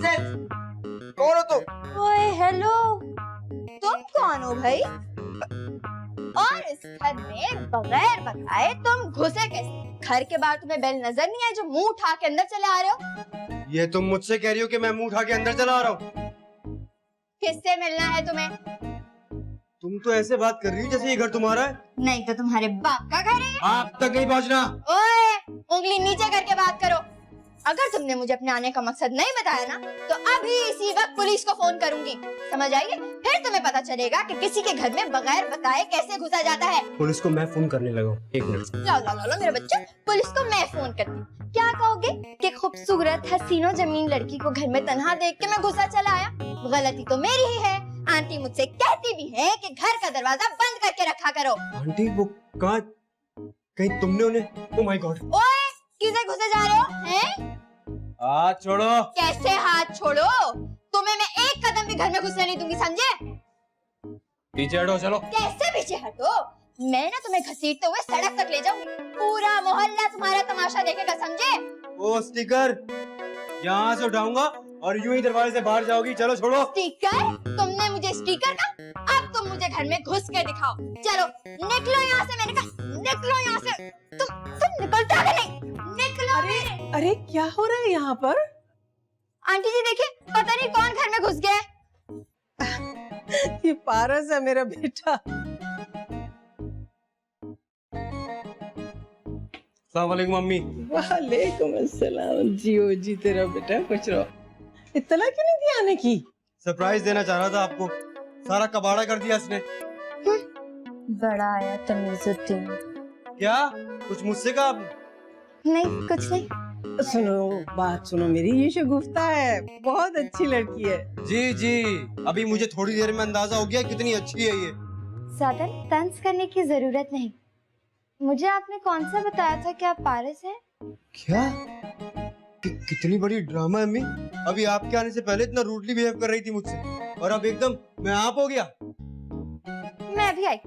Nonsense. कौन हो तुम? ओए हेलो, तुम कौन हो भाई? और इस घर में बगैर बताए तुम घुसे कैसे? घर के बाहर तुम्हें बेल नजर नहीं आई जो मुंह उठा के अंदर चले आ रहे हो? ये तुम मुझसे कह रही हो कि मैं मुंह उठा के अंदर चला आ रहा हूँ? किससे मिलना है तुम्हें? तुम तो ऐसे बात कर रही हो जैसे ये घर तुम्हारा है। नहीं तो तुम्हारे बाप का घर है। आप तक नहीं पहुँचना। ओए, उंगली नीचे करके बात करो। अगर तुमने मुझे अपने आने का मकसद नहीं बताया ना, तो अभी इसी वक्त पुलिस को फोन करूंगी। समझ आइए? फिर तुम्हें पता चलेगा कि किसी के घर में बगैर बताए कैसे घुसा जाता है। पुलिस को मैं फोन करने लगा हूँ। एक मिनट। लो लो लो लो मेरे बच्चे, पुलिस को मैं फोन करती हूँ। क्या कहोगे कि खूबसूरत हसीनो जमीन लड़की को घर में तन्हा देख के मैं घुसा चला आया? गलती तो मेरी ही है। आंटी मुझसे कहती भी है कि घर का दरवाजा बंद करके रखा करो। आंटी वो कहाँ? कहीं तुमने उन्हें? Oh my God. ओए, किसे घुसे जा रहे हो? हैं? हाथ छोड़ो। कैसे हाथ छोड़ो? तुम्हें मैं एक कदम भी घर में घुसने नहीं दूंगी, समझे? पीछे हटो चलो। कैसे पीछे हटो? मैं ना तुम्हें घसीटते हुए सड़क तक ले जाऊंगी। पूरा मोहल्ला तुम्हारा तमाशा देखेगा, समझे? ओ स्टिकर यहाँ से उठाऊंगा और यूं ही दरवाजे से बाहर जाओगी। चलो छोड़ो। स्टिकर? तुमने मुझे स्टिकर का? अब तुम मुझे घर में घुस के दिखाओ। चलो निकलो यहाँ से, मैंने कहा निकलो यहाँ से। तुम निकलते आगे नहीं। निकलो। अरे क्या हो रहा है यहाँ पर? आंटी जी देखिए, पता नहीं कौन घर में घुस गया है। ये पारस है मेरा बेटा। अस्सलाम वालेकुम मम्मी। वालेकुम अस्सलाम। जियो जी तेरा बेटा, कुछ रहो। इतना क्यों नहीं दिया आने की? सरप्राइज देना चाह रहा था आपको, सारा कबाड़ा कर दिया इसने। बड़ा आया तमीजुद्दीन। क्या कुछ मुझसे कहा आपने? नहीं कुछ नहीं। सुनो, बात सुनो मेरी, ये शगुफ्ता है, बहुत अच्छी लड़की है। जी जी, अभी मुझे थोड़ी देर में अंदाजा हो गया कितनी अच्छी है ये। ज्यादा तंज करने की जरूरत नहीं। मुझे आपने कौन सा बताया था कि आप पारस हैं? क्या? कितनी बड़ी ड्रामा है अम्मी। अभी आपके आने से पहले इतना रूडली बिहेव कर रही थी मुझसे और अब एकदम मैं आप हो गया। मैं अभी आई।